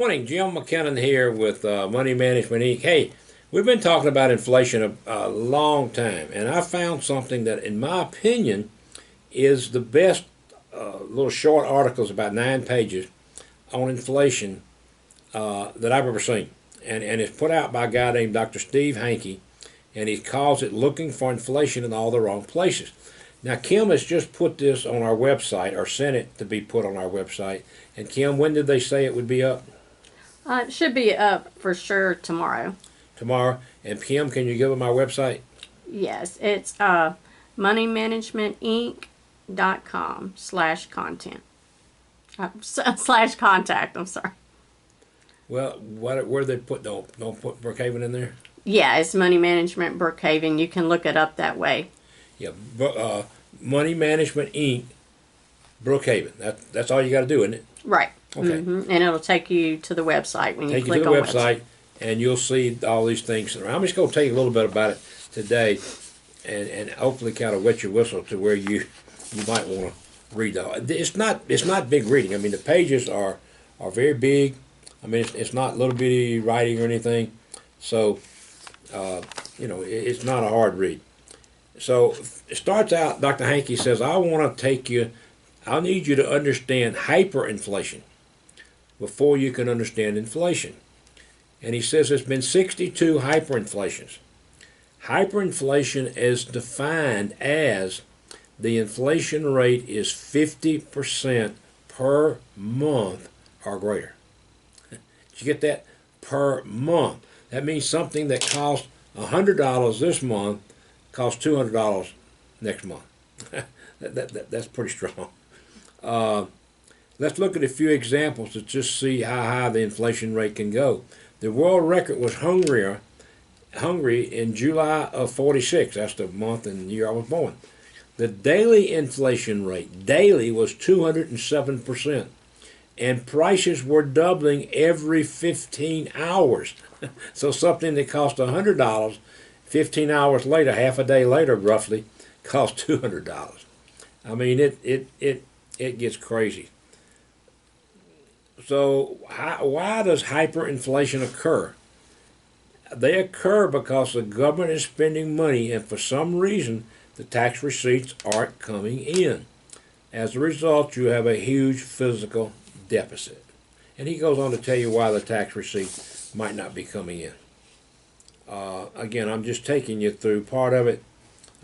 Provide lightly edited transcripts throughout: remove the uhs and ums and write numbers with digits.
Morning, Jim McKinnon here with Money Management Inc. Hey, we've been talking about inflation a long time, and I found something that, in my opinion, is the best little short articles, about 9 pages, on inflation that I've ever seen. And it's put out by a guy named Dr. Steve Hanke, and he calls it Looking for Inflation in All the Wrong Places. Now, Kim has just put this on our website, or sent it to be put on our website. And Kim, when did they say it would be up? It should be up for sure tomorrow. Tomorrow. And Kim, can you give them our website? Yes, it's moneymanagementinc.com/content. Slash contact, I'm sorry. Well, where they put, don't put Brookhaven in there? Yeah, it's Money Management Brookhaven. You can look it up that way. Yeah, Money Management Inc. Brookhaven. That's all you got to do, isn't it? Right. Okay. And it'll take you to the website when you Take you click to the on website, and you'll see all these things. I'm just going to tell you a little bit about it today, and hopefully kind of wet your whistle to where you might want to read that. It's not big reading. I mean, the pages are very big. I mean, it's not little bitty writing or anything. So, it's not a hard read. So it starts out, Dr. Hanke says, I need you to understand hyperinflation before you can understand inflation. And he says there's been 62 hyperinflations. Hyperinflation is defined as the inflation rate is 50% per month or greater. Did you get that? Per month. That means something that costs $100 this month costs $200 next month. That's pretty strong. Let's look at a few examples to just see how high the inflation rate can go. The world record was Hungary in July of 46. That's the month and year I was born. The daily inflation rate, daily, was 207%. And prices were doubling every 15 hours. So something that cost $100, 15 hours later, half a day later roughly, cost $200. I mean, it gets crazy. So why does hyperinflation occur? They occur because the government is spending money, and for some reason the tax receipts aren't coming in. As a result, you have a huge physical deficit. And he goes on to tell you why the tax receipts might not be coming in. Again, I'm just taking you through part of it.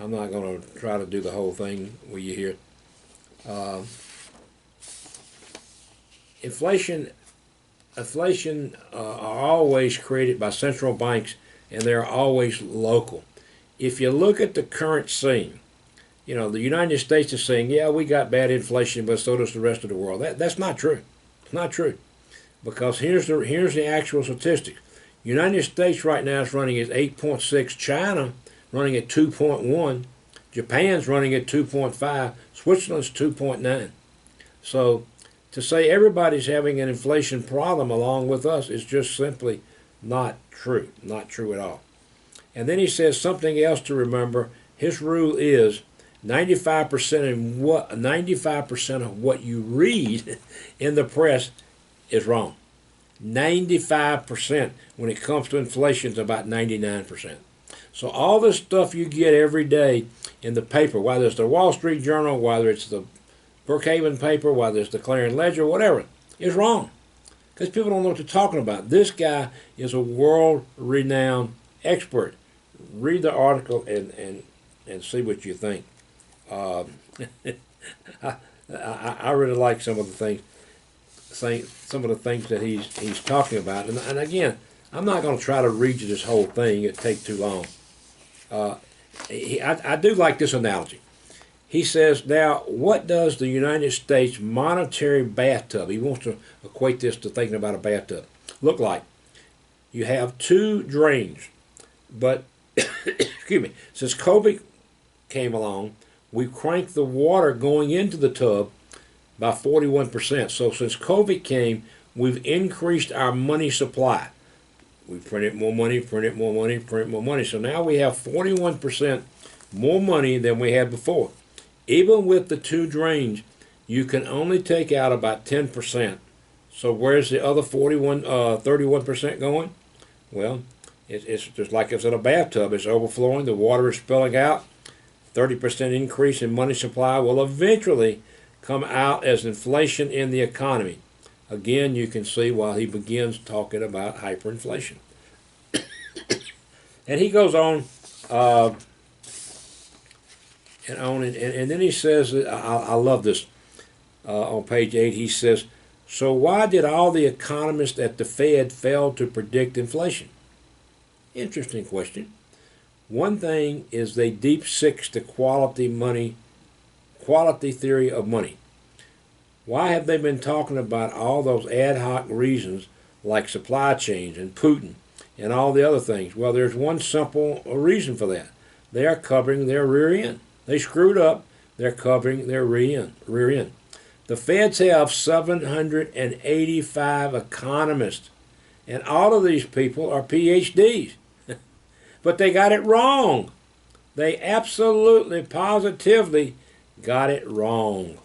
I'm not going to try to do the whole thing with you here. Inflation are always created by central banks, and they're always local. If you look at the current scene, the United States is saying, yeah, we got bad inflation, but so does the rest of the world. That's not true. It's not true. Because here's the actual statistics. United States right now is running at 8.6, China running at 2.1, Japan's running at 2.5, Switzerland's 2.9. So to say everybody's having an inflation problem along with us is just simply not true. Not true at all. And then he says something else to remember. His rule is 95% of what you read in the press is wrong. 95%. When it comes to inflation, it's about 99%. So all this stuff you get every day in the paper, whether it's the Wall Street Journal, whether it's the Brookhaven paper, whether it's the Clarion Ledger, whatever, is wrong. Because people don't know what they're talking about. This guy is a world-renowned expert. Read the article and see what you think. I really like some of the things that he's talking about. And again, I'm not going to try to read you this whole thing. It'd take too long. I do like this analogy. He says, now, what does the United States monetary bathtub, he wants to equate this to thinking about a bathtub, look like? You have two drains, but, excuse me, since COVID came along, we cranked the water going into the tub by 41%. So since COVID came, we've increased our money supply. We printed more money, printed more money, printed more money. So now we have 41% more money than we had before. Even with the two drains, you can only take out about 10%. So where's the other 31% going? Well, it's just like it's in a bathtub. It's overflowing. The water is spilling out. 30% increase in money supply will eventually come out as inflation in the economy. Again, you can see why he begins talking about hyperinflation. And he goes on and on, and then he says, I love this, on page 8, he says, so why did all the economists at the Fed fail to predict inflation? Interesting question. One thing is they deep six the quality theory of money. Why have they been talking about all those ad hoc reasons like supply chains and Putin and all the other things? Well, there's one simple reason for that. They are covering their rear end. They screwed up. They're covering their rear end. The Feds have 785 economists, and all of these people are PhDs. But they got it wrong. They absolutely, positively got it wrong.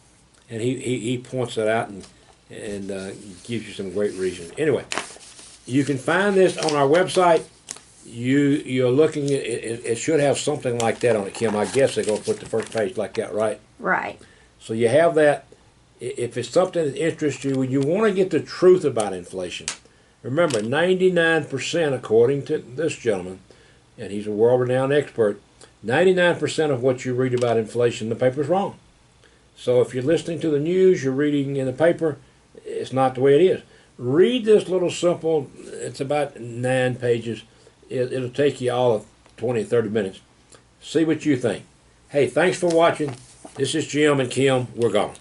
And he points it out and gives you some great reasons. Anyway, you can find this on our website. You're looking at it should have something like that on it, Kim. I guess they're going to put the first page like that, right? Right. So you have that. If it's something that interests you, you want to get the truth about inflation. Remember, 99%, according to this gentleman, and he's a world-renowned expert, 99% of what you read about inflation in the paper is wrong. So if you're listening to the news, you're reading in the paper, it's not the way it is. Read this little simple, it's about 9 pages. It'll take you all of 20, 30 minutes. See what you think. Hey, thanks for watching. This is Jim and Kim. We're gone.